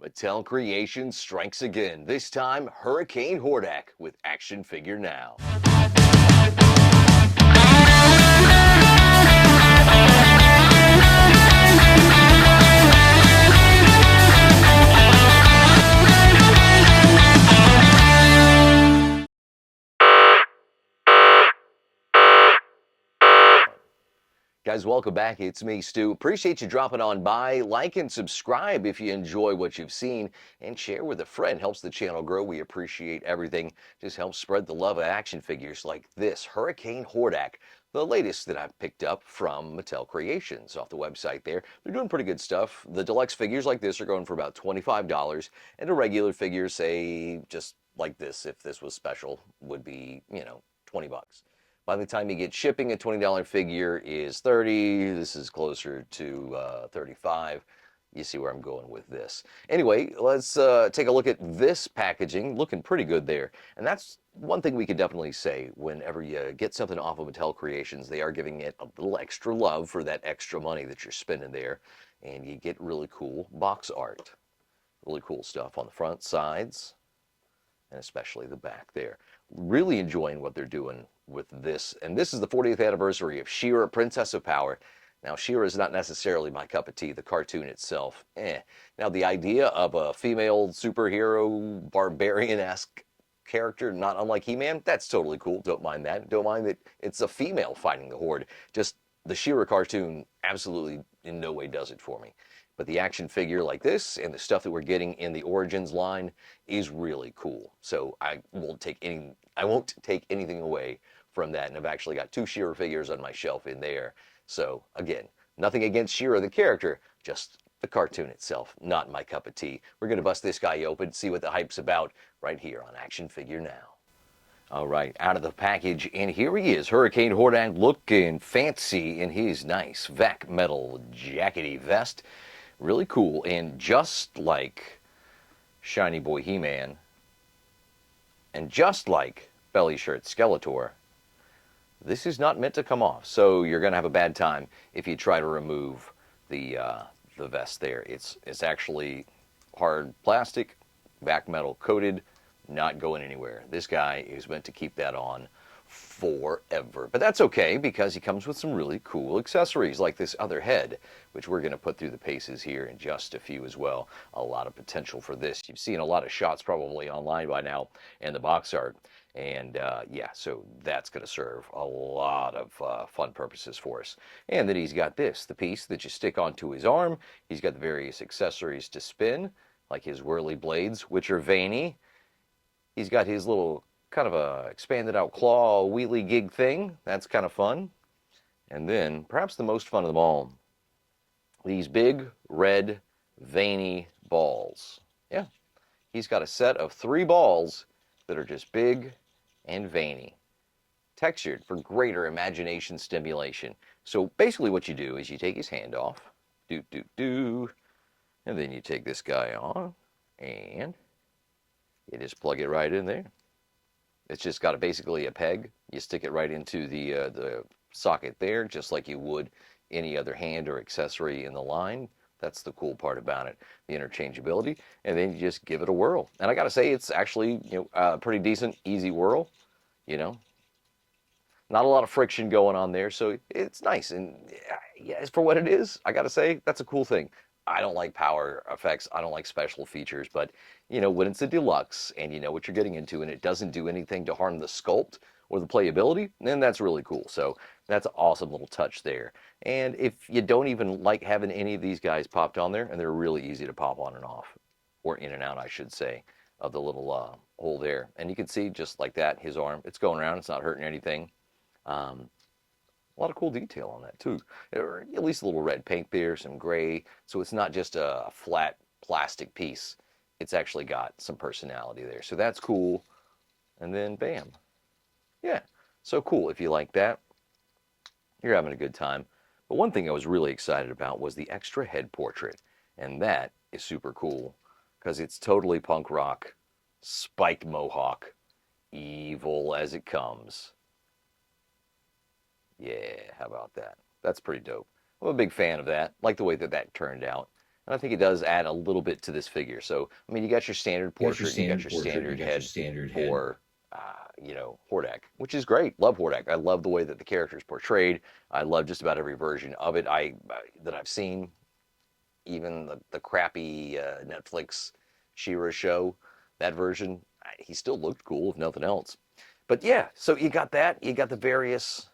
Mattel Creations strikes again, this time Hurricane Hordak with action figure now. Guys, welcome back. It's me, Stu. Appreciate you dropping on by. Like and subscribe if you enjoy what you've seen, and share with a friend. Helps the channel grow. We appreciate everything. Just helps spread the love of action figures like this Hurricane Hordak, the latest that I've picked up from Mattel Creations off the website there. They're doing pretty good stuff. The deluxe figures like this are going for about $25, and the regular figures, say, just like this, if this was special, would be, 20 bucks. By the time you get shipping, a $20 figure is 30. This is closer to 35. You see where I'm going with this. Anyway, let's take a look at this packaging. Looking pretty good there. And that's one thing we could definitely say. Whenever you get something off of Mattel Creations, they are giving it a little extra love for that extra money that you're spending there. And you get really cool box art. Really cool stuff on the front, sides, and especially the back there. Really enjoying what they're doing with this. And this is the 40th anniversary of She-Ra, Princess of Power. Now, She-Ra is not necessarily my cup of tea. The cartoon itself, Now, the idea of a female superhero, barbarian-esque character, not unlike He-Man, that's totally cool. Don't mind that. Don't mind that it's a female fighting the Horde. Just the She-Ra cartoon absolutely in no way does it for me. But the action figure like this and the stuff that we're getting in the Origins line is really cool. So I won't take anything away from that. And I've actually got two She-Ra figures on my shelf in there. So again, nothing against She-Ra the character, just the cartoon itself, not my cup of tea. We're going to bust this guy open, see what the hype's about right here on Action Figure Now. All right, out of the package, and here he is, Hurricane Hordak, looking fancy in his nice vac metal jackety vest. Really cool, and just like Shiny Boy He-Man, and just like Belly Shirt Skeletor, this is not meant to come off, so you're going to have a bad time if you try to remove the vest there. It's actually hard plastic, vac metal coated, not going anywhere. This guy is meant to keep that on forever. But that's okay, because he comes with some really cool accessories like this other head, which we're going to put through the paces here in just a few as well. A lot of potential for this. You've seen a lot of shots probably online by now and the box art. And yeah, so that's going to serve a lot of fun purposes for us. And then he's got this, the piece that you stick onto his arm. He's got the various accessories to spin, like his whirly blades, which are veiny. He's got his little kind of a expanded out claw wheelie gig thing. That's kind of fun. And then, perhaps the most fun of them all, these big, red, veiny balls. Yeah, he's got a set of 3 balls that are just big and veiny, textured for greater imagination stimulation. So basically what you do is you take his hand off, and then you take this guy on, and you just plug it right in there. It's just got basically a peg. You stick it right into the socket there, just like you would any other hand or accessory in the line. That's the cool part about it, the interchangeability. And then you just give it a whirl. And I got to say, it's actually pretty decent, easy whirl. Not a lot of friction going on there, so it's nice. And yeah, for what it is, I got to say, that's a cool thing. I don't like power effects. I don't like special features, but when it's a deluxe and you know what you're getting into and it doesn't do anything to harm the sculpt or the playability, then that's really cool. So that's an awesome little touch there. And if you don't even like having any of these guys popped on there, and they're really easy to pop on and off, or in and out, I should say, of the little hole there. And you can see just like that, his arm, it's going around, it's not hurting anything. A lot of cool detail on that too. Or at least a little red paint there, some gray. So it's not just a flat plastic piece. It's actually got some personality there. So that's cool. And then bam. Yeah, so cool. If you like that, you're having a good time. But one thing I was really excited about was the extra head portrait. And that is super cool because it's totally punk rock, spiked mohawk, evil as it comes. Yeah, how about that? That's pretty dope. I'm a big fan of that. Like the way that turned out. And I think it does add a little bit to this figure. So, I mean, you got your standard portrait, you got your standard head for, Hordak, which is great. Love Hordak. I love the way that the character is portrayed. I love just about every version of it that I've seen, even the crappy Netflix She-Ra show, that version, he still looked cool, if nothing else. But yeah, so you got that. You got the various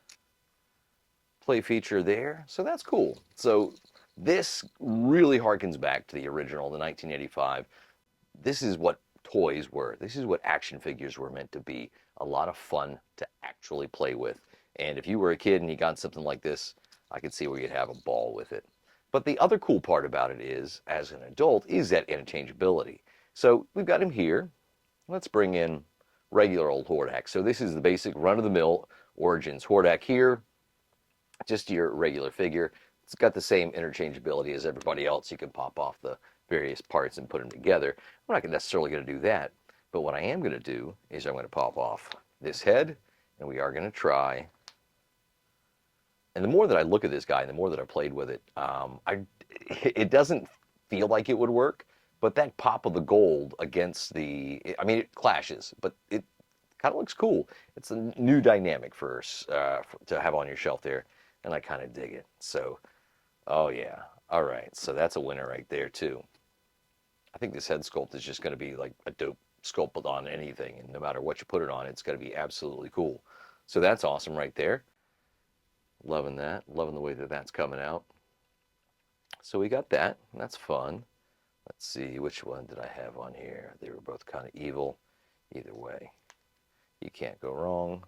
play feature there. So that's cool. So this really harkens back to the original, the 1985. This is what toys were. This is what action figures were meant to be. A lot of fun to actually play with. And if you were a kid and you got something like this, I could see where you'd have a ball with it. But the other cool part about it is, as an adult, is that interchangeability. So we've got him here. Let's bring in regular old Hordak. So this is the basic run-of-the-mill Origins Hordak here. Just your regular figure. It's got the same interchangeability as everybody else. You can pop off the various parts and put them together. I'm not necessarily going to do that, but what I am going to do is I'm going to pop off this head, and we are going to try. And the more that I look at this guy, and the more that I played with it, it doesn't feel like it would work, but that pop of the gold against I mean, it clashes, but it kind of looks cool. It's a new dynamic to have on your shelf there, and I kind of dig it. So, oh yeah. All right, so that's a winner right there too. I think this head sculpt is just going to be like a dope sculpt on anything, and no matter what you put it on, it's going to be absolutely cool. So that's awesome right there. Loving that. Loving the way that that's coming out. So we got that. That's fun. Let's see, which one did I have on here? They were both kind of evil. Either way, you can't go wrong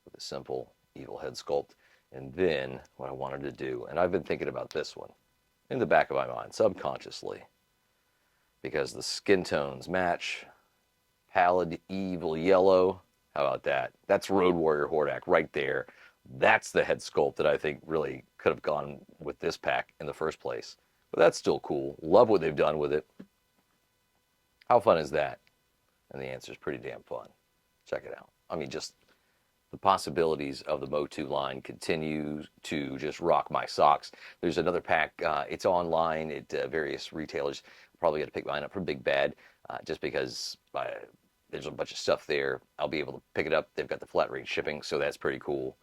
with a simple evil head sculpt. And then what I wanted to do, and I've been thinking about this one in the back of my mind subconsciously, because the skin tones match. Pallid evil yellow. How about that? That's Road Warrior Hordak right there. That's the head sculpt that I think really could have gone with this pack in the first place. But that's still cool. Love what they've done with it. How fun is that? And the answer is pretty damn fun. Check it out. I mean, just the possibilities of the Motu line continue to just rock my socks. There's another pack. It's online at various retailers. Probably got to pick mine up from Big Bad just because there's a bunch of stuff there. I'll be able to pick it up. They've got the flat rate shipping, so that's pretty cool.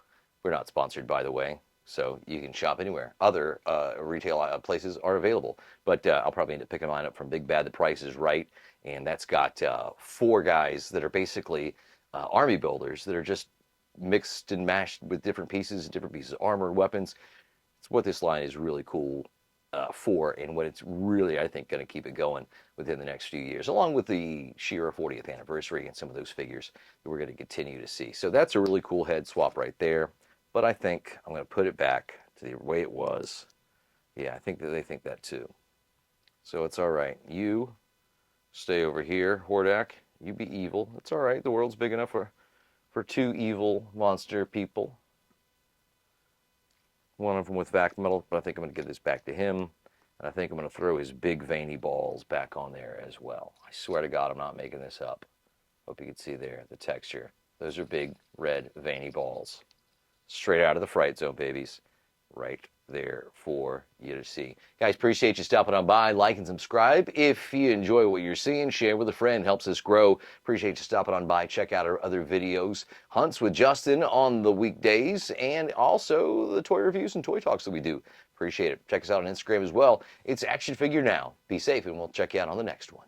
We're not sponsored, by the way, so you can shop anywhere. Other retail places are available, but I'll probably end up picking mine up from Big Bad. The price is right, and that's got 4 guys that are basically army builders that are just mixed and mashed with different pieces of armor and weapons. It's what this line is really cool for, and what it's really, I think, going to keep it going within the next few years, along with the She-Ra 40th anniversary and some of those figures that we're going to continue to see. So that's a really cool head swap right there. But I think I'm going to put it back to the way it was. Yeah, I think that they think that too. So it's all right. You stay over here, Hordak. You be evil. It's all right. The world's big enough for 2 evil monster people. One of them with vac metal, but I think I'm going to give this back to him. And I think I'm going to throw his big veiny balls back on there as well. I swear to God, I'm not making this up. Hope you can see there the texture. Those are big, red, veiny balls. Straight out of the Fright Zone, babies. Right there for you to see. Guys, appreciate you stopping on by. Like and subscribe. If you enjoy what you're seeing, share with a friend. Helps us grow. Appreciate you stopping on by. Check out our other videos. Hunts with Justin on the weekdays, and also the toy reviews and toy talks that we do. Appreciate it. Check us out on Instagram as well. It's Action Figure Now. Be safe, and we'll check you out on the next one.